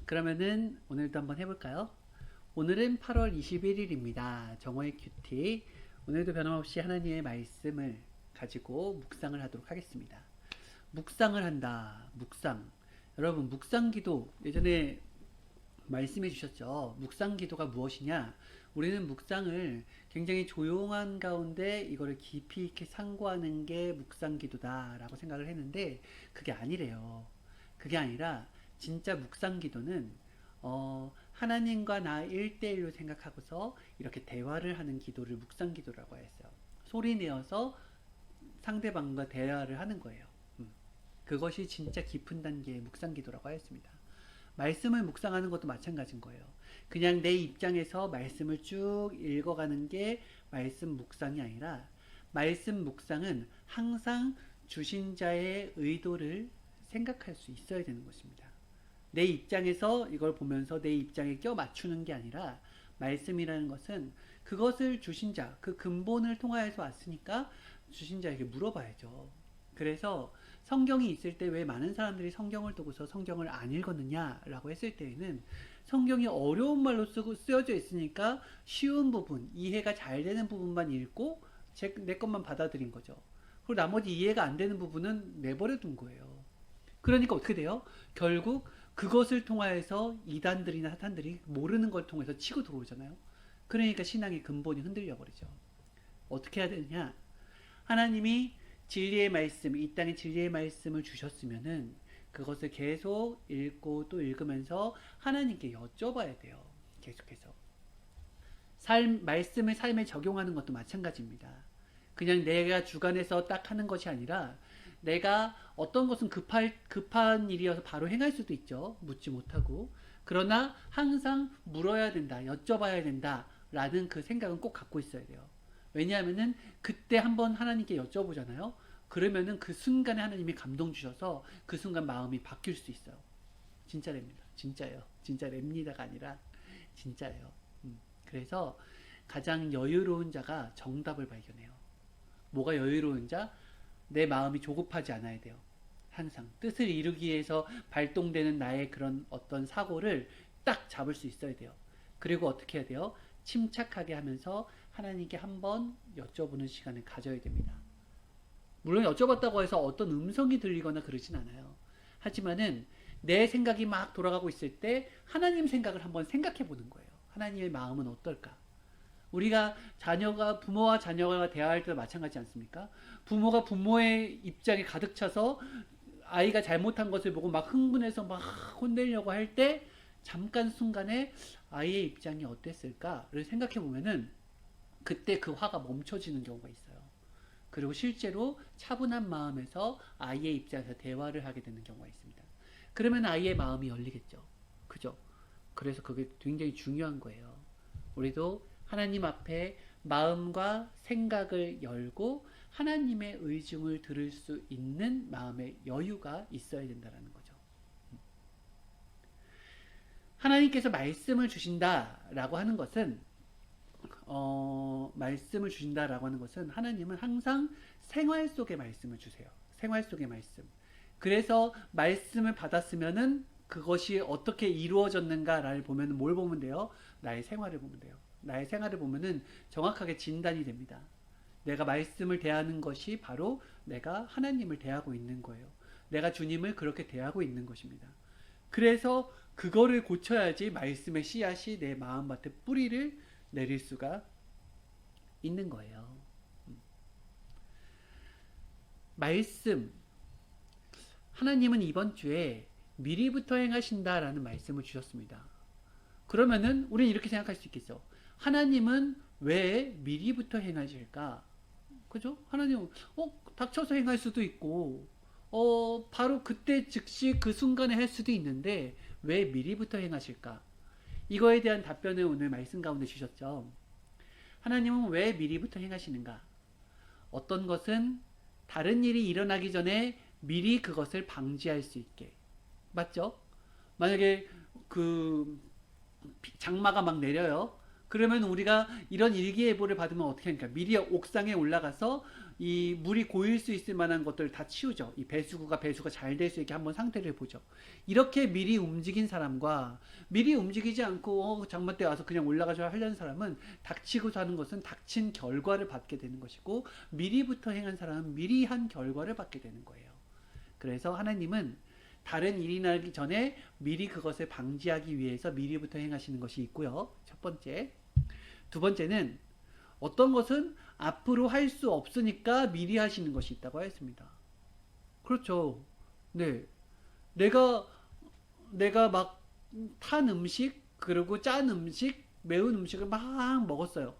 그러면은 오늘도 한번 해볼까요? 오늘은 8월 21일입니다. 정오의 큐티. 오늘도 변함없이 하나님의 말씀을 가지고 묵상을 하도록 하겠습니다. 묵상을 한다. 묵상. 여러분, 묵상 기도 예전에 말씀해 주셨죠. 묵상 기도가 무엇이냐? 우리는 묵상을 굉장히 조용한 가운데 이거를 깊이 있게 상고하는 게 묵상 기도다라고 생각을 했는데 그게 아니래요. 그게 아니라 진짜 묵상 기도는 하나님과 나 1대1로 생각하고서 이렇게 대화를 하는 기도를 묵상 기도라고 했어요. 소리 내어서 상대방과 대화를 하는 거예요. 그것이 진짜 깊은 단계의 묵상 기도라고 하였습니다. 말씀을 묵상하는 것도 마찬가지인 거예요. 그냥 내 입장에서 말씀을 쭉 읽어가는 게 말씀 묵상이 아니라 말씀 묵상은 항상 주신 자의 의도를 생각할 수 있어야 되는 것입니다. 내 입장에서 이걸 보면서 내 입장에 껴 맞추는 게 아니라 말씀이라는 것은 그것을 주신 자, 그 근본을 통하여서 왔으니까 주신 자에게 물어봐야죠. 그래서 성경이 있을 때 왜 많은 사람들이 성경을 두고서 성경을 안 읽었느냐라고 했을 때에는 성경이 어려운 말로 쓰여져 있으니까 쉬운 부분, 이해가 잘 되는 부분만 읽고 내 것만 받아들인 거죠. 그리고 나머지 이해가 안 되는 부분은 내버려 둔 거예요. 그러니까 어떻게 돼요? 결국 그것을 통하여서 이단들이나 사탄들이 모르는 걸 통해서 치고 들어오잖아요. 그러니까 신앙의 근본이 흔들려 버리죠. 어떻게 해야 되느냐? 하나님이 진리의 말씀, 이 땅에 진리의 말씀을 주셨으면은 그것을 계속 읽고 또 읽으면서 하나님께 여쭤봐야 돼요. 계속해서. 말씀을 삶에 적용하는 것도 마찬가지입니다. 그냥 내가 주관해서 딱 하는 것이 아니라 내가 어떤 것은 급한 일이어서 바로 행할 수도 있죠. 묻지 못하고. 그러나 항상 물어야 된다, 여쭤봐야 된다, 라는 그 생각은 꼭 갖고 있어야 돼요. 왜냐하면은 그때 한번 하나님께 여쭤보잖아요. 그러면은 그 순간에 하나님이 감동 주셔서 그 순간 마음이 바뀔 수 있어요. 진짜랍니다. 진짜예요. 진짜 랩니다가 아니라 진짜예요. 그래서 가장 여유로운 자가 정답을 발견해요. 뭐가 여유로운 자? 내 마음이 조급하지 않아야 돼요. 항상 뜻을 이루기 위해서 발동되는 나의 그런 어떤 사고를 딱 잡을 수 있어야 돼요. 그리고 어떻게 해야 돼요? 침착하게 하면서 하나님께 한번 여쭤보는 시간을 가져야 됩니다. 물론 여쭤봤다고 해서 어떤 음성이 들리거나 그러진 않아요. 하지만은 내 생각이 막 돌아가고 있을 때 하나님 생각을 한번 생각해 보는 거예요. 하나님의 마음은 어떨까? 우리가 부모와 자녀가 대화할 때도 마찬가지 않습니까? 부모가 부모의 입장에 가득 차서 아이가 잘못한 것을 보고 막 흥분해서 막 혼내려고 할 때 잠깐 순간에 아이의 입장이 어땠을까를 생각해 보면은 그때 그 화가 멈춰지는 경우가 있어요. 그리고 실제로 차분한 마음에서 아이의 입장에서 대화를 하게 되는 경우가 있습니다. 그러면 아이의 마음이 열리겠죠. 그죠? 그래서 그게 굉장히 중요한 거예요. 우리도 하나님 앞에 마음과 생각을 열고 하나님의 의중을 들을 수 있는 마음의 여유가 있어야 된다는 거죠. 하나님께서 말씀을 주신다라고 하는 것은 말씀을 주신다라고 하는 것은 하나님은 항상 생활 속의 말씀을 주세요. 생활 속의 말씀. 그래서 말씀을 받았으면은 그것이 어떻게 이루어졌는가를 보면 뭘 보면 돼요? 나의 생활을 보면 돼요. 나의 생활을 보면은 정확하게 진단이 됩니다. 내가 말씀을 대하는 것이 바로 내가 하나님을 대하고 있는 거예요. 내가 주님을 그렇게 대하고 있는 것입니다. 그래서 그거를 고쳐야지 말씀의 씨앗이 내 마음밭에 뿌리를 내릴 수가 있는 거예요. 말씀. 하나님은 이번 주에 미리부터 행하신다라는 말씀을 주셨습니다. 그러면은 우리는 이렇게 생각할 수 있겠죠. 하나님은 왜 미리부터 행하실까? 그죠? 하나님은 닥쳐서 행할 수도 있고 바로 그때 즉시 그 순간에 할 수도 있는데 왜 미리부터 행하실까? 이거에 대한 답변을 오늘 말씀 가운데 주셨죠. 하나님은 왜 미리부터 행하시는가? 어떤 것은 다른 일이 일어나기 전에 미리 그것을 방지할 수 있게. 맞죠? 만약에 그 장마가 막 내려요. 그러면 우리가 이런 일기예보를 받으면 어떻게 합니까? 미리 옥상에 올라가서 이 물이 고일 수 있을 만한 것들을 다 치우죠. 이 배수구가 잘 될 수 있게 한번 상태를 보죠. 이렇게 미리 움직인 사람과 미리 움직이지 않고 장마 때 와서 그냥 올라가셔야 하려는 사람은 닥치고 사는 것은 닥친 결과를 받게 되는 것이고, 미리부터 행한 사람은 미리 한 결과를 받게 되는 거예요. 그래서 하나님은 다른 일이 나기 전에 미리 그것을 방지하기 위해서 미리부터 행하시는 것이 있고요. 첫 번째. 두 번째는 어떤 것은 앞으로 할 수 없으니까 미리 하시는 것이 있다고 했습니다. 그렇죠. 네. 내가 막 탄 음식, 그리고 짠 음식, 매운 음식을 막 먹었어요.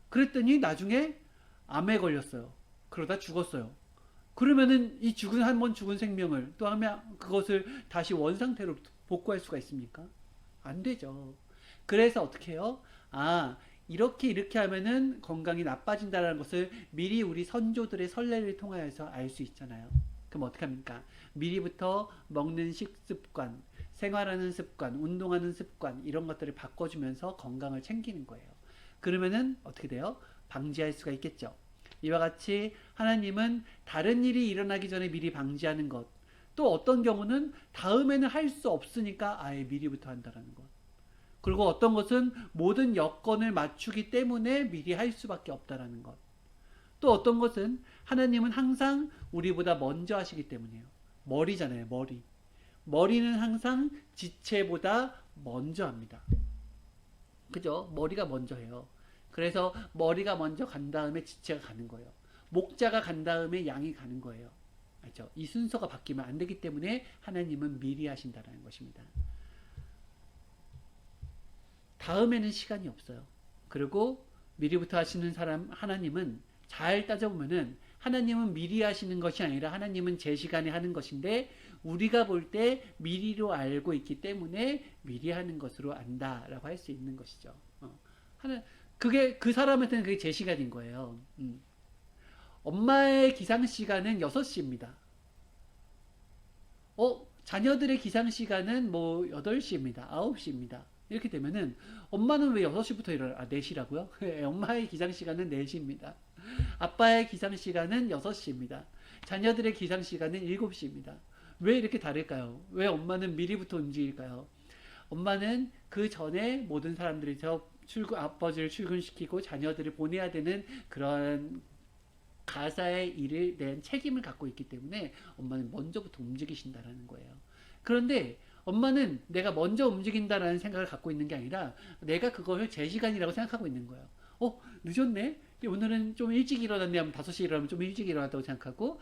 그랬더니 나중에 암에 걸렸어요. 그러다 죽었어요. 그러면은 이 한 번 죽은 생명을 또 하면 그것을 다시 원상태로 복구할 수가 있습니까? 안 되죠. 그래서 어떻게 해요? 이렇게 하면은 건강이 나빠진다는 것을 미리 우리 선조들의 선례를 통하여서 알 수 있잖아요. 그럼 어떻게 합니까? 미리부터 먹는 식습관, 생활하는 습관, 운동하는 습관, 이런 것들을 바꿔주면서 건강을 챙기는 거예요. 그러면은 어떻게 돼요? 방지할 수가 있겠죠. 이와 같이 하나님은 다른 일이 일어나기 전에 미리 방지하는 것, 또 어떤 경우는 다음에는 할 수 없으니까 아예 미리부터 한다는 것, 그리고 어떤 것은 모든 여건을 맞추기 때문에 미리 할 수밖에 없다라는 것, 또 어떤 것은 하나님은 항상 우리보다 먼저 하시기 때문이에요. 머리잖아요. 머리는 항상 지체보다 먼저 합니다. 그죠? 머리가 먼저 해요. 그래서 머리가 먼저 간 다음에 지체가 가는 거예요. 목자가 간 다음에 양이 가는 거예요. 알죠? 이 순서가 바뀌면 안 되기 때문에 하나님은 미리 하신다는 것입니다. 다음에는 시간이 없어요. 그리고 미리부터 하시는 사람 하나님은 잘 따져보면은 하나님은 미리 하시는 것이 아니라 하나님은 제 시간에 하는 것인데, 우리가 볼 때 미리로 알고 있기 때문에 미리 하는 것으로 안다라고 할 수 있는 것이죠. 그게 그 사람한테는 그게 제 시간인 거예요. 엄마의 기상 시간은 6시입니다. 자녀들의 기상 시간은 뭐 8시입니다. 9시입니다. 이렇게 되면은 엄마는 왜 6시부터 일어나? 4시라고요? 엄마의 기상 시간은 4시입니다. 아빠의 기상 시간은 6시입니다. 자녀들의 기상 시간은 7시입니다. 왜 이렇게 다를까요? 왜 엄마는 미리부터 움직일까요? 엄마는 그 전에 모든 사람들이 아버지를 출근시키고 자녀들을 보내야 되는 그런 가사의 일을 낸 책임을 갖고 있기 때문에 엄마는 먼저부터 움직이신다라는 거예요. 그런데 엄마는 내가 먼저 움직인다라는 생각을 갖고 있는 게 아니라 내가 그걸 제 시간이라고 생각하고 있는 거예요. 늦었네? 오늘은 좀 일찍 일어났네 하면 5시에 일어나면 좀 일찍 일어났다고 생각하고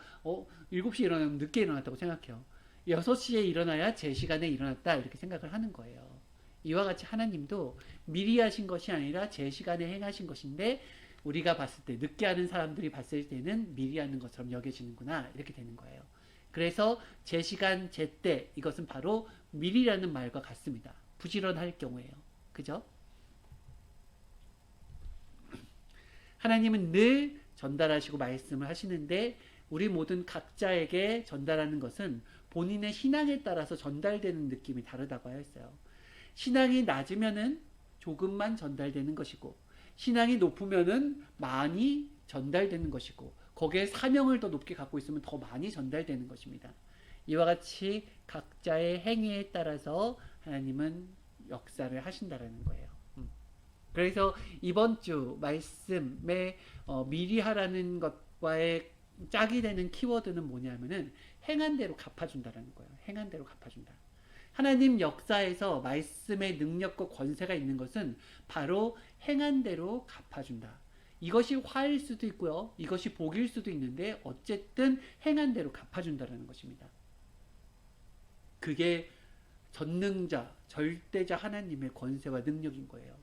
7시에 일어나면 늦게 일어났다고 생각해요. 6시에 일어나야 제 시간에 일어났다 이렇게 생각을 하는 거예요. 이와 같이 하나님도 미리 하신 것이 아니라 제 시간에 행하신 것인데, 우리가 봤을 때, 늦게 하는 사람들이 봤을 때는 미리 하는 것처럼 여겨지는구나 이렇게 되는 거예요. 그래서 제 시간, 제 때, 이것은 바로 미리라는 말과 같습니다. 부지런할 경우에요. 그죠? 하나님은 늘 전달하시고 말씀을 하시는데, 우리 모든 각자에게 전달하는 것은 본인의 신앙에 따라서 전달되는 느낌이 다르다고 했어요. 신앙이 낮으면은 조금만 전달되는 것이고, 신앙이 높으면은 많이 전달되는 것이고, 거기에 사명을 더 높게 갖고 있으면 더 많이 전달되는 것입니다. 이와 같이 각자의 행위에 따라서 하나님은 역사를 하신다라는 거예요. 그래서 이번 주 말씀에 미리 하라는 것과의 짝이 되는 키워드는 뭐냐면은 행한 대로 갚아준다라는 거예요. 행한 대로 갚아준다. 하나님 역사에서 말씀의 능력과 권세가 있는 것은 바로 행한 대로 갚아준다. 이것이 화일 수도 있고요. 이것이 복일 수도 있는데 어쨌든 행한 대로 갚아준다는 것입니다. 그게 전능자, 절대자 하나님의 권세와 능력인 거예요.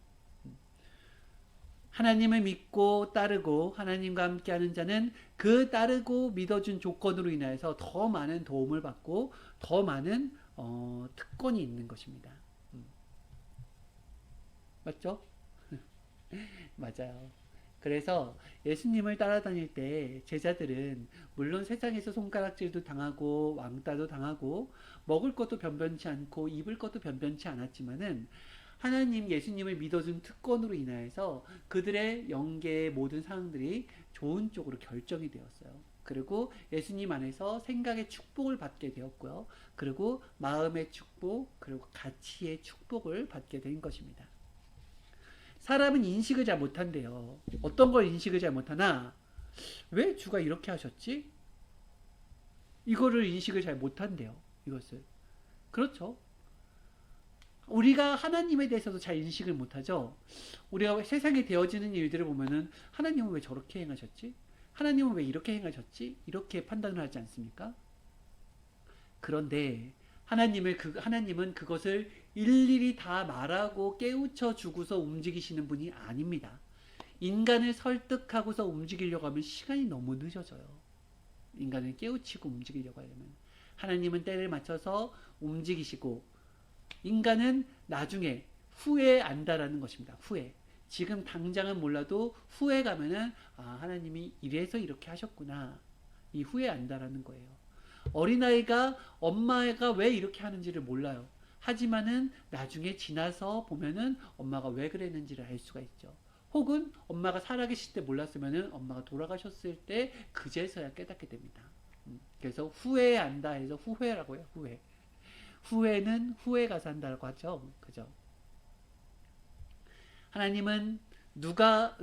하나님을 믿고 따르고 하나님과 함께하는 자는 그 따르고 믿어준 조건으로 인하여서 더 많은 도움을 받고 더 많은 특권이 있는 것입니다. 맞죠? 맞아요. 그래서 예수님을 따라다닐 때 제자들은 물론 세상에서 손가락질도 당하고 왕따도 당하고 먹을 것도 변변치 않고 입을 것도 변변치 않았지만은 하나님 예수님을 믿어준 특권으로 인하여서 그들의 영계의 모든 상황들이 좋은 쪽으로 결정이 되었어요. 그리고 예수님 안에서 생각의 축복을 받게 되었고요. 그리고 마음의 축복, 그리고 가치의 축복을 받게 된 것입니다. 사람은 인식을 잘 못한대요. 어떤 걸 인식을 잘 못하나? 왜 주가 이렇게 하셨지? 이거를 인식을 잘 못한대요. 이것을. 그렇죠. 우리가 하나님에 대해서도 잘 인식을 못하죠. 우리가 세상에 되어지는 일들을 보면은 하나님은 왜 저렇게 행하셨지? 하나님은 왜 이렇게 행하셨지? 이렇게 판단을 하지 않습니까? 그런데 하나님은 그것을 일일이 다 말하고 깨우쳐 주고서 움직이시는 분이 아닙니다. 인간을 설득하고서 움직이려고 하면 시간이 너무 늦어져요. 인간을 깨우치고 움직이려고 하려면 하나님은 때를 맞춰서 움직이시고 인간은 나중에 후에 안다라는 것입니다. 후에. 지금 당장은 몰라도 후에 가면은 하나님이 이래서 이렇게 하셨구나. 이 후에 안다라는 거예요. 어린아이가 엄마가 왜 이렇게 하는지를 몰라요. 하지만은 나중에 지나서 보면은 엄마가 왜 그랬는지를 알 수가 있죠. 혹은 엄마가 살아계실 때 몰랐으면은 엄마가 돌아가셨을 때 그제서야 깨닫게 됩니다. 그래서 후에 안다 해서 후회라고 해요. 후회. 후회는 후회 가서 한다고 하죠. 그죠? 하나님은 누가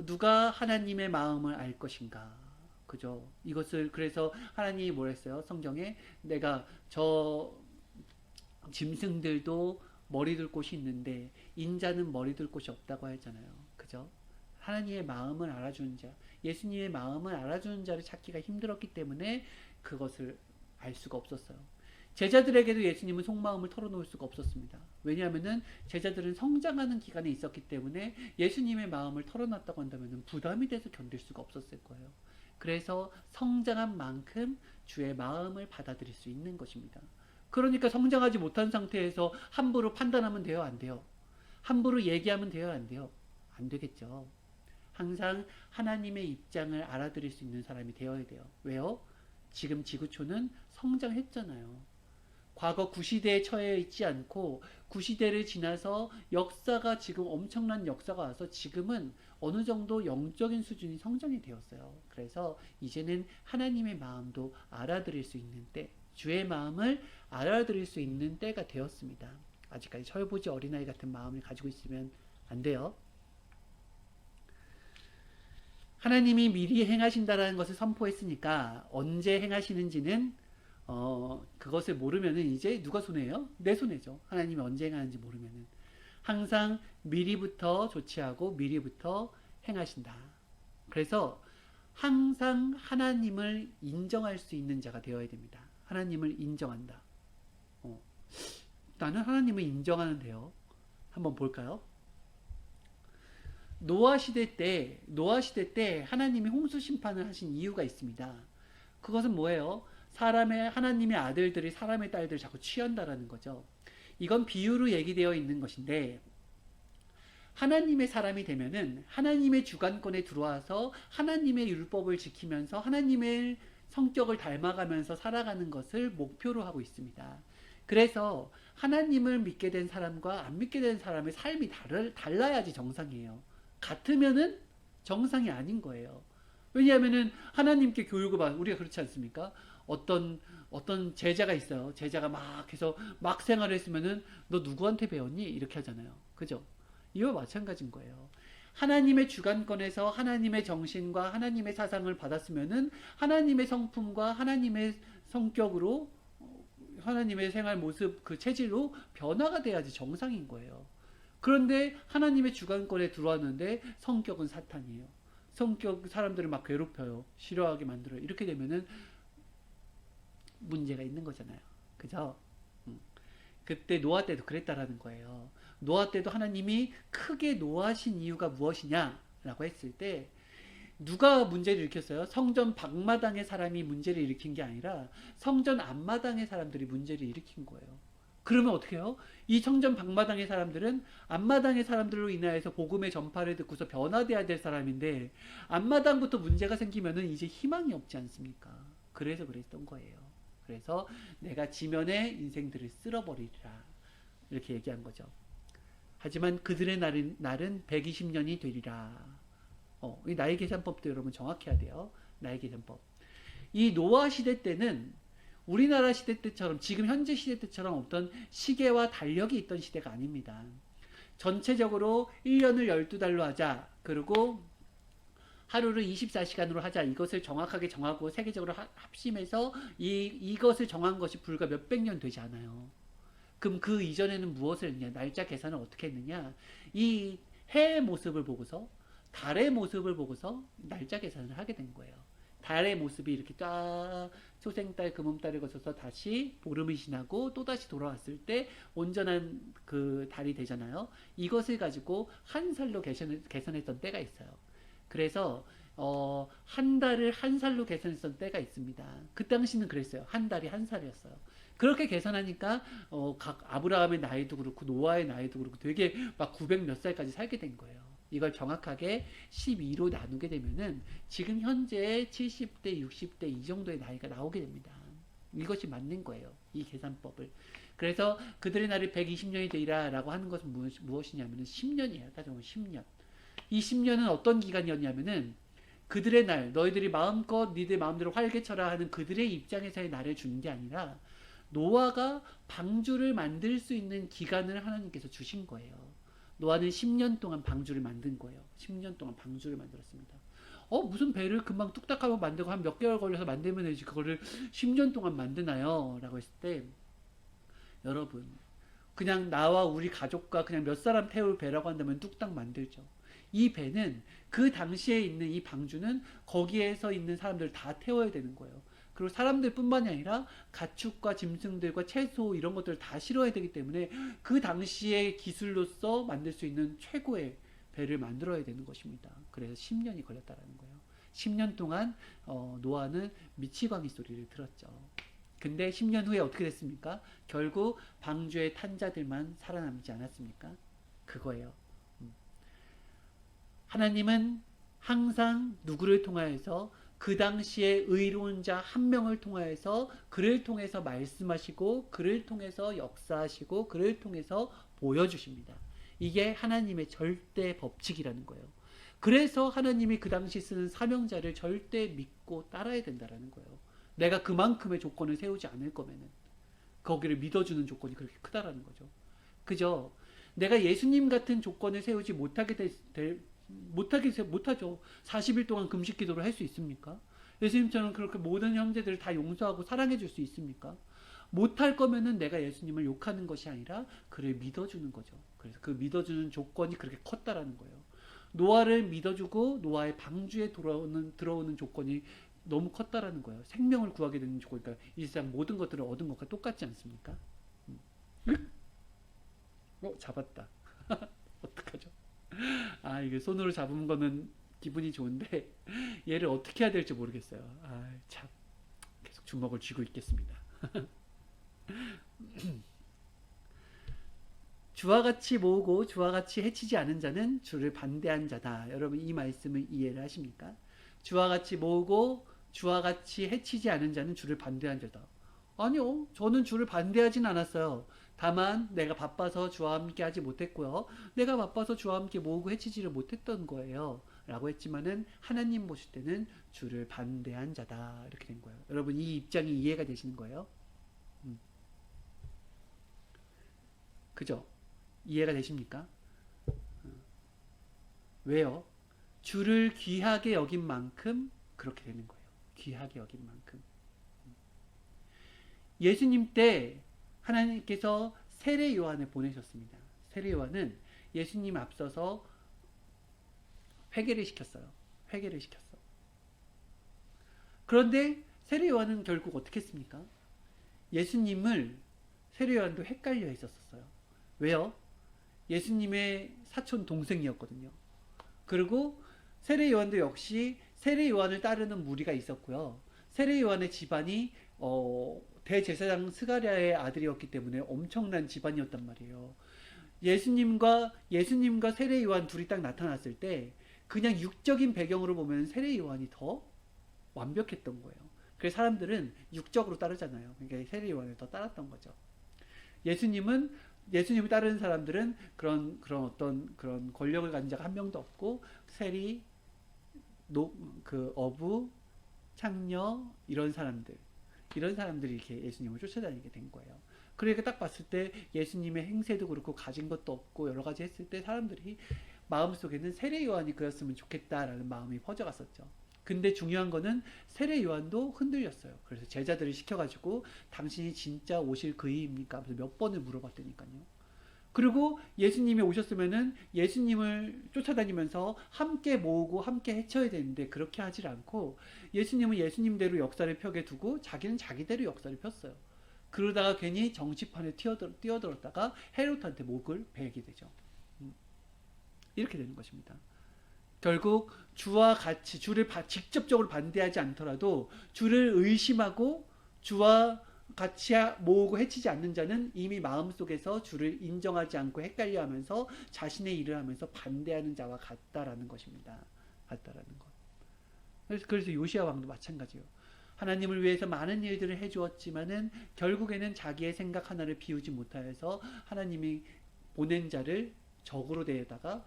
하나님의 마음을 알 것인가? 그죠? 이것을 그래서 하나님이 뭐랬어요? 성경에 내가 저 짐승들도 머리 둘 곳이 있는데 인자는 머리 둘 곳이 없다고 하잖아요. 그죠? 하나님의 마음을 알아주는 자, 예수님의 마음을 알아주는 자를 찾기가 힘들었기 때문에 그것을 알 수가 없었어요. 제자들에게도 예수님은 속마음을 털어놓을 수가 없었습니다. 왜냐하면 제자들은 성장하는 기간에 있었기 때문에 예수님의 마음을 털어놨다고 한다면 부담이 돼서 견딜 수가 없었을 거예요. 그래서 성장한 만큼 주의 마음을 받아들일 수 있는 것입니다. 그러니까 성장하지 못한 상태에서 함부로 판단하면 돼요? 안 돼요? 함부로 얘기하면 돼요? 안 돼요? 안 되겠죠. 항상 하나님의 입장을 알아들일 수 있는 사람이 되어야 돼요. 왜요? 지금 지구촌은 성장했잖아요. 과거 구시대에 처해 있지 않고 구시대를 지나서 역사가 지금 엄청난 역사가 와서 지금은 어느 정도 영적인 수준이 성장이 되었어요. 그래서 이제는 하나님의 마음도 알아들일 수 있는 때, 주의 마음을 알아들일 수 있는 때가 되었습니다. 아직까지 철부지 어린아이 같은 마음을 가지고 있으면 안 돼요. 하나님이 미리 행하신다라는 것을 선포했으니까 언제 행하시는지는 그것을 모르면은 이제 누가 손해예요? 내 손해죠. 하나님이 언제 행하는지 모르면은. 항상 미리부터 조치하고 미리부터 행하신다. 그래서 항상 하나님을 인정할 수 있는 자가 되어야 됩니다. 하나님을 인정한다. 나는 하나님을 인정하는데요. 한번 볼까요? 노아 시대 때 하나님이 홍수 심판을 하신 이유가 있습니다. 그것은 뭐예요? 하나님의 아들들이 사람의 딸들을 자꾸 취한다라는 거죠. 이건 비유로 얘기되어 있는 것인데, 하나님의 사람이 되면은 하나님의 주관권에 들어와서 하나님의 율법을 지키면서 하나님의 성격을 닮아가면서 살아가는 것을 목표로 하고 있습니다. 그래서 하나님을 믿게 된 사람과 안 믿게 된 사람의 삶이 달라야지 정상이에요. 같으면은 정상이 아닌 거예요. 왜냐하면은 하나님께 교육을 우리가 그렇지 않습니까? 어떤 제자가 있어요. 제자가 막 해서 막 생활을 했으면은 너 누구한테 배웠니? 이렇게 하잖아요. 그죠? 이와 마찬가지인 거예요. 하나님의 주관권에서 하나님의 정신과 하나님의 사상을 받았으면은 하나님의 성품과 하나님의 성격으로 하나님의 생활 모습 그 체질로 변화가 돼야지 정상인 거예요. 그런데 하나님의 주관권에 들어왔는데 성격은 사탄이에요. 사람들을 막 괴롭혀요. 싫어하게 만들어요. 이렇게 되면은 문제가 있는 거잖아요. 그죠? 그때 노아 때도 그랬다라는 거예요. 노아 때도 하나님이 크게 노하신 이유가 무엇이냐라고 했을 때 누가 문제를 일으켰어요? 성전 밖마당의 사람이 문제를 일으킨 게 아니라 성전 앞마당의 사람들이 문제를 일으킨 거예요. 그러면 어떻게 해요? 이 성전 밖마당의 사람들은 앞마당의 사람들로 인하여서 복음의 전파를 듣고서 변화돼야 될 사람인데 앞마당부터 문제가 생기면은 이제 희망이 없지 않습니까? 그래서 그랬던 거예요. 그래서 내가 지면에 인생들을 쓸어버리리라 이렇게 얘기한 거죠. 하지만 그들의 날은 120년이 되리라. 이 나이 계산법도 여러분 정확히 해야 돼요. 나이 계산법. 이 노아 시대 때는 우리나라 시대 때처럼 지금 현재 시대 때처럼 어떤 시계와 달력이 있던 시대가 아닙니다. 전체적으로 1년을 12달로 하자. 그리고 하루를 24시간으로 하자. 이것을 정확하게 정하고 세계적으로 합심해서 이것을 정한 것이 불과 몇백 년 되지 않아요. 그럼 그 이전에는 무엇을 했냐? 날짜 계산을 어떻게 했느냐? 이 해의 모습을 보고서 달의 모습을 보고서 날짜 계산을 하게 된 거예요. 달의 모습이 이렇게 쫙 초생달, 금음달을 거쳐서 다시 보름이 지나고 또다시 돌아왔을 때 온전한 그 달이 되잖아요. 이것을 가지고 한 살로 계산했던 때가 있어요. 그래서 한 달을 한 살로 계산했던 때가 있습니다. 그 당시는 그랬어요. 한 달이 한 살이었어요. 그렇게 계산하니까 각 아브라함의 나이도 그렇고 노아의 나이도 그렇고 되게 막 900 몇 살까지 살게 된 거예요. 이걸 정확하게 12로 나누게 되면은 지금 현재 70대, 60대 이 정도의 나이가 나오게 됩니다. 이것이 맞는 거예요. 이 계산법을. 그래서 그들의 날이 120년이 되리라 라고 하는 것은 무엇이냐면은 10년이에요. 따져보면 10년. 이 10년은 어떤 기간이었냐면은 그들의 날, 너희들이 마음껏 니들 마음대로 활개쳐라 하는 그들의 입장에서의 날을 주는 게 아니라 노아가 방주를 만들 수 있는 기간을 하나님께서 주신 거예요. 노아는 10년 동안 방주를 만든 거예요. 10년 동안 방주를 만들었습니다. 무슨 배를 금방 뚝딱하고 만들고 한 몇 개월 걸려서 만들면 되지 그거를 10년 동안 만드나요? 라고 했을 때 여러분 그냥 나와 우리 가족과 그냥 몇 사람 태울 배라고 한다면 뚝딱 만들죠. 이 배는 그 당시에 있는 이 방주는 거기에서 있는 사람들을 다 태워야 되는 거예요. 그리고 사람들 뿐만이 아니라 가축과 짐승들과 채소 이런 것들을 다 실어야 되기 때문에 그 당시의 기술로서 만들 수 있는 최고의 배를 만들어야 되는 것입니다. 그래서 10년이 걸렸다는 거예요. 10년 동안 노아는 미치광이 소리를 들었죠. 근데 10년 후에 어떻게 됐습니까? 결국 방주에 탄 자들만 살아남지 않았습니까? 그거예요. 하나님은 항상 누구를 통하여서 그 당시에 의로운 자 한 명을 통하여서 그를 통해서 말씀하시고 그를 통해서 역사하시고 그를 통해서 보여주십니다. 이게 하나님의 절대 법칙이라는 거예요. 그래서 하나님이 그 당시 쓰는 사명자를 절대 믿고 따라야 된다는 거예요. 내가 그만큼의 조건을 세우지 않을 거면은 거기를 믿어주는 조건이 그렇게 크다라는 거죠. 그죠? 내가 예수님 같은 조건을 세우지 못하죠. 40일 동안 금식 기도를 할 수 있습니까? 예수님처럼 그렇게 모든 형제들을 다 용서하고 사랑해 줄 수 있습니까? 못할 거면은 내가 예수님을 욕하는 것이 아니라 그를 믿어주는 거죠. 그래서 그 믿어주는 조건이 그렇게 컸다라는 거예요. 노아를 믿어주고 노아의 방주에 들어오는 조건이 너무 컸다라는 거예요. 생명을 구하게 되는 조건이니까 이 세상 모든 것들을 얻은 것과 똑같지 않습니까? 잡았다. 어떡하죠? 이게 손으로 잡은 거는 기분이 좋은데 얘를 어떻게 해야 될지 모르겠어요. 참 계속 주먹을 쥐고 있겠습니다. 주와 같이 모으고 주와 같이 해치지 않은 자는 주를 반대한 자다. 여러분 이 말씀을 이해를 하십니까? 주와 같이 모으고 주와 같이 해치지 않은 자는 주를 반대한 자다. 아니요, 저는 주를 반대하진 않았어요. 다만 내가 바빠서 주와 함께 하지 못했고요. 내가 바빠서 주와 함께 모으고 해치지를 못했던 거예요. 라고 했지만은 하나님 보실 때는 주를 반대한 자다. 이렇게 된 거예요. 여러분 이 입장이 이해가 되시는 거예요? 그죠? 이해가 되십니까? 왜요? 주를 귀하게 여긴 만큼 그렇게 되는 거예요. 귀하게 여긴 만큼. 예수님 때 하나님께서 세례 요한을 보내셨습니다. 세례 요한은 예수님 앞서서 회개를 시켰어요. 회개를 시켰어. 그런데 세례 요한은 결국 어떻게 했습니까? 예수님을 세례 요한도 헷갈려 했었어요. 왜요? 예수님의 사촌 동생이었거든요. 그리고 세례 요한도 역시 세례 요한을 따르는 무리가 있었고요. 세례 요한의 집안이 대제사장 스가랴의 아들이었기 때문에 엄청난 집안이었단 말이에요. 예수님과 세례 요한 둘이 딱 나타났을 때 그냥 육적인 배경으로 보면 세례 요한이 더 완벽했던 거예요. 그래서 사람들은 육적으로 따르잖아요. 그러니까 세례 요한을 더 따랐던 거죠. 예수님은 예수님을 따르는 사람들은 그런 어떤 그런 권력을 가진 자가 한 명도 없고 세리, 어부, 창녀 이런 사람들이 이렇게 예수님을 쫓아다니게 된 거예요. 그러니까 딱 봤을 때 예수님의 행세도 그렇고 가진 것도 없고 여러 가지 했을 때 사람들이 마음속에는 세례 요한이 그랬으면 좋겠다라는 마음이 퍼져갔었죠. 근데 중요한 거는 세례 요한도 흔들렸어요. 그래서 제자들을 시켜가지고 당신이 진짜 오실 그이입니까? 하면서 몇 번을 물어봤다니까요. 그리고 예수님이 오셨으면은 예수님을 쫓아다니면서 함께 모으고 함께 해쳐야 되는데 그렇게 하질 않고 예수님은 예수님대로 역사를 펴게 두고 자기는 자기대로 역사를 폈어요. 그러다가 괜히 정치판에 뛰어들었다가 헤롯한테 목을 베게 되죠. 이렇게 되는 것입니다. 결국 주와 같이 주를 직접적으로 반대하지 않더라도 주를 의심하고 주와 같이 모으고 해치지 않는 자는 이미 마음속에서 주를 인정하지 않고 헷갈려하면서 자신의 일을 하면서 반대하는 자와 같다라는 것입니다. 같다라는 것. 그래서 요시야 왕도 마찬가지예요. 하나님을 위해서 많은 일들을 해주었지만은 결국에는 자기의 생각 하나를 비우지 못하여서 하나님이 보낸 자를 적으로 대다가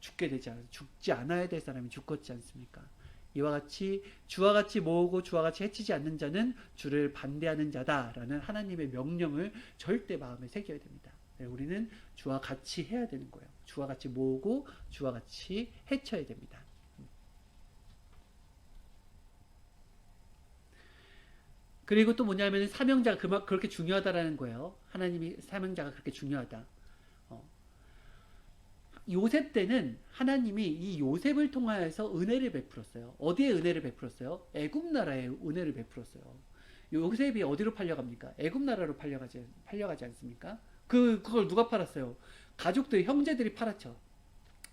죽지 않아야 될 사람이 죽었지 않습니까? 이와 같이 주와 같이 모으고 주와 같이 해치지 않는 자는 주를 반대하는 자다라는 하나님의 명령을 절대 마음에 새겨야 됩니다. 우리는 주와 같이 해야 되는 거예요. 주와 같이 모으고 주와 같이 해쳐야 됩니다. 그리고 또 뭐냐면 사명자가 그렇게 중요하다라는 거예요. 하나님이 사명자가 그렇게 중요하다. 요셉 때는 하나님이 이 요셉을 통하여서 은혜를 베풀었어요. 어디에 은혜를 베풀었어요? 애굽 나라에 은혜를 베풀었어요. 요셉이 어디로 팔려갑니까? 애굽 나라로 팔려가지 않습니까? 그걸 누가 팔았어요? 가족들, 형제들이 팔았죠.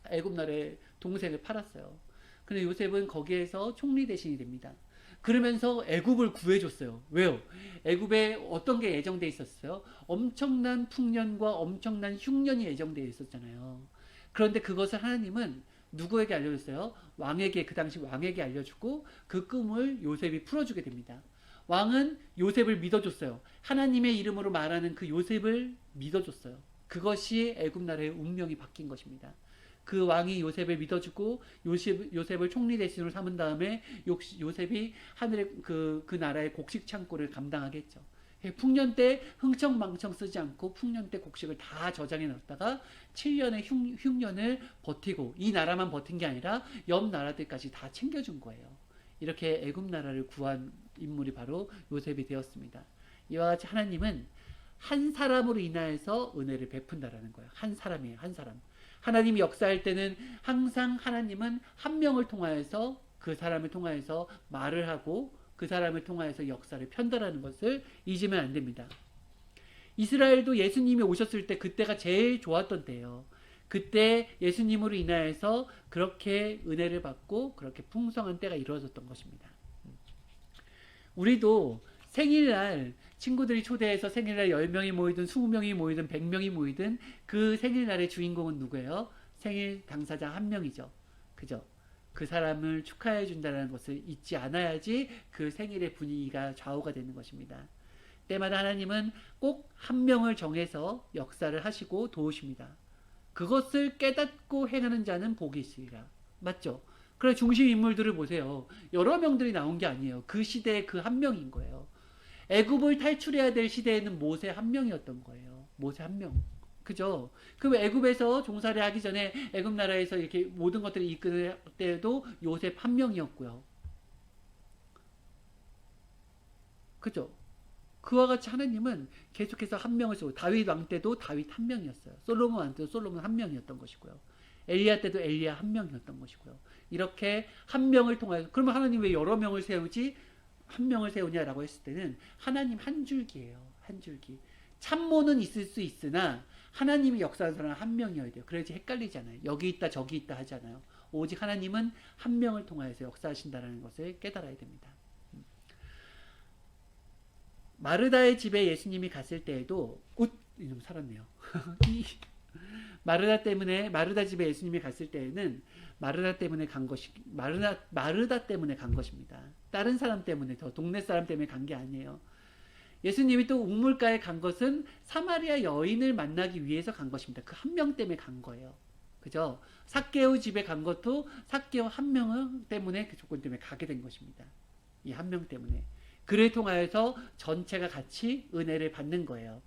애굽 나라의 동생을 팔았어요. 근데 요셉은 거기에서 총리 대신이 됩니다. 그러면서 애굽을 구해줬어요. 왜요? 애굽에 어떤 게 예정돼 있었어요? 엄청난 풍년과 엄청난 흉년이 예정돼 있었잖아요. 그런데 그것을 하나님은 누구에게 알려줬어요? 그 당시 왕에게 알려주고 그 꿈을 요셉이 풀어주게 됩니다. 왕은 요셉을 믿어줬어요. 하나님의 이름으로 말하는 그 요셉을 믿어줬어요. 그것이 애굽 나라의 운명이 바뀐 것입니다. 그 왕이 요셉을 믿어주고 요셉을 총리 대신으로 삼은 다음에 요셉이 하늘의 그 나라의 곡식 창고를 감당하겠죠. 풍년 때 흥청망청 쓰지 않고 풍년 때 곡식을 다 저장해 놨다가 7년의 흉년을 버티고 이 나라만 버틴 게 아니라 옆 나라들까지 다 챙겨준 거예요. 이렇게 애굽 나라를 구한 인물이 바로 요셉이 되었습니다. 이와 같이 하나님은 한 사람으로 인하여서 은혜를 베푼다라는 거예요. 한 사람이에요. 한 사람. 하나님이 역사할 때는 항상 하나님은 한 명을 통하여서 그 사람을 통하여서 말을 하고 그 사람을 통하여서 역사를 편다라는 것을 잊으면 안 됩니다. 이스라엘도 예수님이 오셨을 때 그때가 제일 좋았던 때예요. 그때 예수님으로 인하여서 그렇게 은혜를 받고 그렇게 풍성한 때가 이루어졌던 것입니다. 우리도 생일날 친구들이 초대해서 생일날 10명이 모이든 20명이 모이든 100명이 모이든 그 생일날의 주인공은 누구예요? 생일 당사자 한 명이죠. 그죠? 그 사람을 축하해 준다는 것을 잊지 않아야지 그 생일의 분위기가 좌우가 되는 것입니다. 때마다 하나님은 꼭 한 명을 정해서 역사를 하시고 도우십니다. 그것을 깨닫고 행하는 자는 복이 있으리라. 맞죠? 그래 중심 인물들을 보세요. 여러 명들이 나온 게 아니에요. 그 시대에 그 한 명인 거예요. 애굽을 탈출해야 될 시대에는 모세 한 명이었던 거예요. 모세 한 명. 그죠? 그 애굽에서 종살이 하기 전에 애굽 나라에서 이렇게 모든 것들을 이끌 때도 요셉 한 명이었고요. 그죠? 그와 같이 하나님은 계속해서 한 명을 쓰고 다윗 왕 때도 다윗 한 명이었어요. 솔로몬 왕 때도 솔로몬 한 명이었던 것이고요. 엘리야 때도 엘리야 한 명이었던 것이고요. 이렇게 한 명을 통하여 그러면 하나님 왜 여러 명을 세우지? 한 명을 세우냐라고 했을 때는 하나님 한 줄기예요. 한 줄기. 참모는 있을 수 있으나 하나님이 역사하는 사람은 한 명이어야 돼요. 그래야지 헷갈리잖아요. 여기 있다 저기 있다 하잖아요. 오직 하나님은 한 명을 통하여서 역사하신다는 것을 깨달아야 됩니다. 마르다의 집에 예수님이 갔을 때에도 이놈 살았네요. 마르다 집에 예수님이 갔을 때에는 마르다 때문에 간 것입니다. 다른 사람 때문에 동네 사람 때문에 간 게 아니에요. 예수님이 또 우물가에 간 것은 사마리아 여인을 만나기 위해서 간 것입니다. 그 한 명 때문에 간 거예요. 그죠? 삭개오 집에 간 것도 삭개오 한 명 때문에 그 조건 때문에 가게 된 것입니다. 이 한 명 때문에. 그를 통하여서 전체가 같이 은혜를 받는 거예요.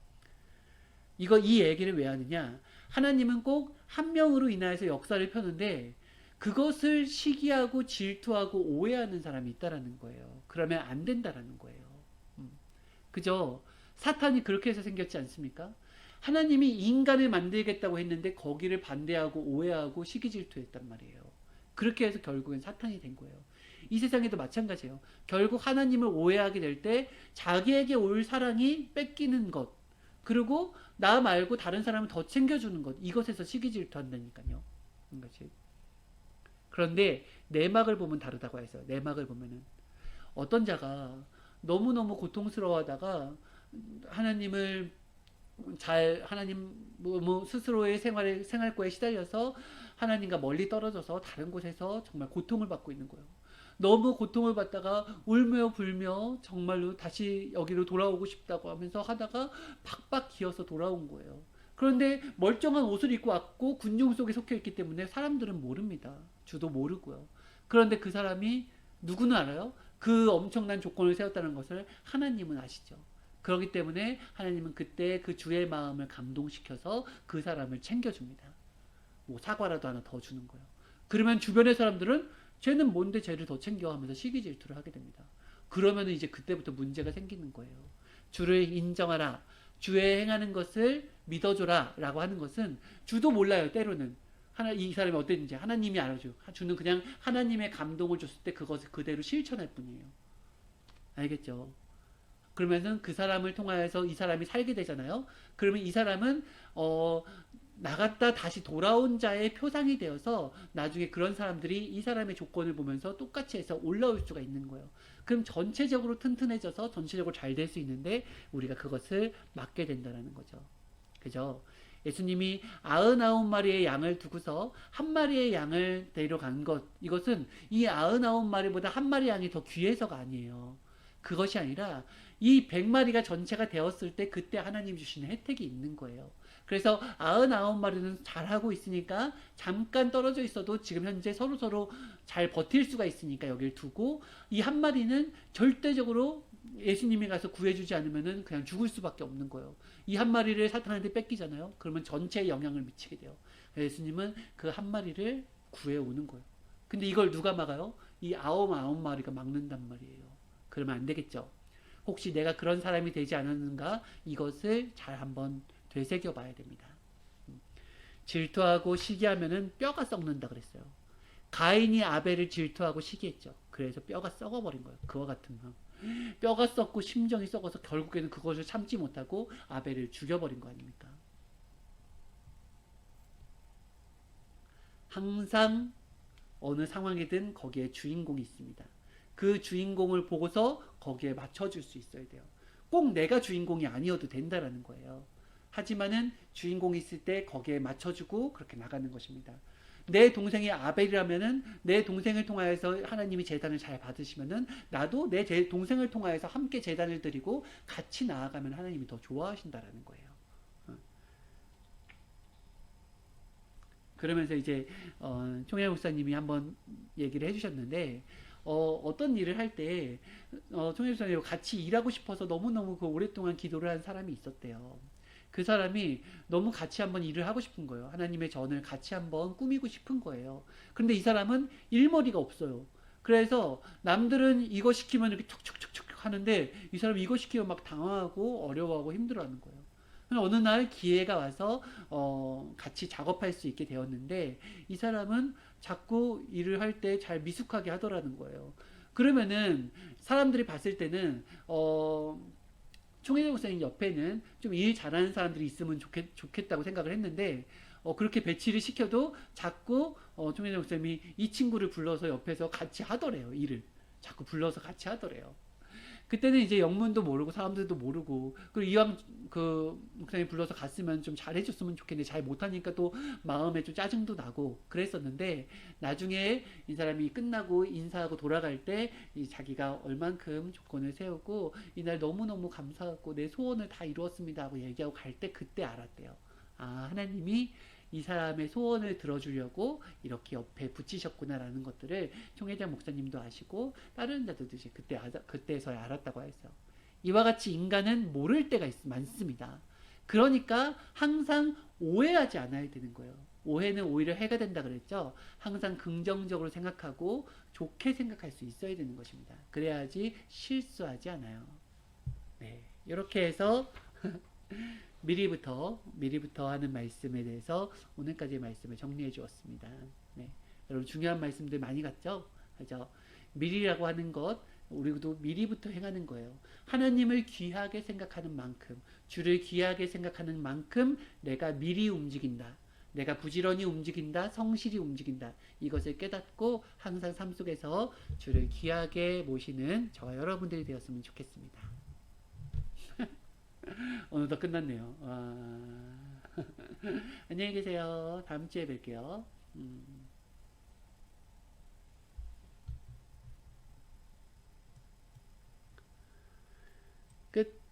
이 얘기를 왜 하느냐? 하나님은 꼭 한 명으로 인하여서 역사를 펴는데 그것을 시기하고 질투하고 오해하는 사람이 있다라는 거예요. 그러면 안 된다라는 거예요. 그죠? 사탄이 그렇게 해서 생겼지 않습니까? 하나님이 인간을 만들겠다고 했는데 거기를 반대하고 오해하고 시기 질투했단 말이에요. 그렇게 해서 결국엔 사탄이 된 거예요. 이 세상에도 마찬가지예요. 결국 하나님을 오해하게 될 때 자기에게 올 사랑이 뺏기는 것, 그리고 나 말고 다른 사람을 더 챙겨주는 것, 이것에서 시기 질투한다니까요. 그렇지? 그런데 내막을 보면 다르다고 해서 내막을 보면은 어떤 자가 너무너무 고통스러워하다가 하나님을 하나님 스스로의 생활고에 시달려서 하나님과 멀리 떨어져서 다른 곳에서 정말 고통을 받고 있는 거예요. 너무 고통을 받다가 울며 불며 정말로 다시 여기로 돌아오고 싶다고 하면서 하다가 팍팍 기어서 돌아온 거예요. 그런데 멀쩡한 옷을 입고 왔고 군중 속에 속해 있기 때문에 사람들은 모릅니다. 주도 모르고요. 그런데 그 사람이 누구는 알아요? 그 엄청난 조건을 세웠다는 것을 하나님은 아시죠. 그렇기 때문에 하나님은 그때 그 주의 마음을 감동시켜서 그 사람을 챙겨줍니다. 뭐 사과라도 하나 더 주는 거예요. 그러면 주변의 사람들은 쟤는 뭔데 쟤를 더 챙겨 하면서 시기 질투를 하게 됩니다. 그러면 이제 그때부터 문제가 생기는 거예요. 주를 인정하라. 주의 행하는 것을 믿어줘라 라고 하는 것은 주도 몰라요. 때로는 이 사람이 어땠는지 하나님이 알아줘요. 주는 그냥 하나님의 감동을 줬을 때 그것을 그대로 실천할 뿐이에요. 알겠죠? 그러면은 그 사람을 통하여서 이 사람이 살게 되잖아요. 그러면 이 사람은 나갔다 다시 돌아온 자의 표상이 되어서 나중에 그런 사람들이 이 사람의 조건을 보면서 똑같이 해서 올라올 수가 있는 거예요. 그럼 전체적으로 튼튼해져서 전체적으로 잘 될 수 있는데 우리가 그것을 막게 된다는 거죠. 그죠? 예수님이 99마리의 양을 두고서 한 마리의 양을 데려간 것, 이것은 이 99마리보다 한 마리 양이 더 귀해서가 아니에요. 그것이 아니라 이 100마리가 전체가 되었을 때 그때 하나님 주시는 혜택이 있는 거예요. 그래서 99마리는 잘하고 있으니까 잠깐 떨어져 있어도 지금 현재 서로서로 잘 버틸 수가 있으니까 여기를 두고 이 한 마리는 절대적으로 예수님이 가서 구해주지 않으면 그냥 죽을 수밖에 없는 거예요. 이 한 마리를 사탄한테 뺏기잖아요. 그러면 전체에 영향을 미치게 돼요. 예수님은 그 한 마리를 구해오는 거예요. 근데 이걸 누가 막아요? 이 99마리가 막는단 말이에요. 그러면 안 되겠죠. 혹시 내가 그런 사람이 되지 않았는가? 이것을 잘 한번 되새겨 봐야 됩니다. 질투하고 시기하면은 뼈가 썩는다 그랬어요. 가인이 아벨을 질투하고 시기했죠. 그래서 뼈가 썩어버린 거예요. 그와 같은 마음. 뼈가 썩고 심정이 썩어서 결국에는 그것을 참지 못하고 아벨을 죽여버린 거 아닙니까? 항상 어느 상황이든 거기에 주인공이 있습니다. 그 주인공을 보고서 거기에 맞춰줄 수 있어야 돼요. 꼭 내가 주인공이 아니어도 된다라는 거예요. 하지만은 주인공이 있을 때 거기에 맞춰주고 그렇게 나가는 것입니다. 내 동생이 아벨이라면은 내 동생을 통하여서 하나님이 제단을 잘 받으시면은 나도 내 동생을 통하여서 함께 제단을 드리고 같이 나아가면 하나님이 더 좋아하신다라는 거예요. 그러면서 이제 총회 목사님이 한번 얘기를 해주셨는데 어떤 일을 할 때 총회 목사님 같이 일하고 싶어서 너무너무 오랫동안 기도를 한 사람이 있었대요. 그 사람이 너무 같이 한번 일을 하고 싶은 거예요. 하나님의 전을 같이 한번 꾸미고 싶은 거예요. 그런데 이 사람은 일머리가 없어요. 그래서 남들은 이거 시키면 이렇게 척척척척 하는데 이 사람이 이거 시키면 막 당황하고 어려워하고 힘들어하는 거예요. 어느 날 기회가 와서 같이 작업할 수 있게 되었는데 이 사람은 자꾸 일을 할 때 잘 미숙하게 하더라는 거예요. 그러면은 사람들이 봤을 때는 총회장 목사님 옆에는 좀 일 잘하는 사람들이 있으면 좋겠다고 생각을 했는데 그렇게 배치를 시켜도 자꾸 총회장 목사님이 이 친구를 불러서 옆에서 같이 하더래요. 일을 자꾸 불러서 같이 하더래요. 그때는 이제 영문도 모르고 사람들도 모르고 그리고 이왕 그 목사님 불러서 갔으면 좀 잘해줬으면 좋겠는데 잘 못하니까 또 마음에 좀 짜증도 나고 그랬었는데 나중에 이 사람이 끝나고 인사하고 돌아갈 때 이 자기가 얼만큼 조건을 세우고 이날 너무너무 감사하고 내 소원을 다 이루었습니다 하고 얘기하고 갈 때 그때 알았대요. 아, 하나님이 이 사람의 소원을 들어주려고 이렇게 옆에 붙이셨구나라는 것들을 총회장 목사님도 아시고 다른 자들도 이제 그때서야 알았다고 해서 이와 같이 인간은 모를 때가 많습니다. 그러니까 항상 오해하지 않아야 되는 거예요. 오해는 오히려 해가 된다 그랬죠. 항상 긍정적으로 생각하고 좋게 생각할 수 있어야 되는 것입니다. 그래야지 실수하지 않아요. 네, 이렇게 해서 미리부터 하는 말씀에 대해서 오늘까지의 말씀을 정리해 주었습니다. 네, 여러분 중요한 말씀들 많이 갔죠? 그죠? 미리라고 하는 것 우리도 미리부터 행하는 거예요. 하나님을 귀하게 생각하는 만큼, 주를 귀하게 생각하는 만큼 내가 미리 움직인다. 내가 부지런히 움직인다. 성실히 움직인다. 이것을 깨닫고 항상 삶 속에서 주를 귀하게 모시는 저와 여러분들이 되었으면 좋겠습니다. 오늘도 끝났네요. 안녕히 계세요. 다음 주에 뵐게요. 끝.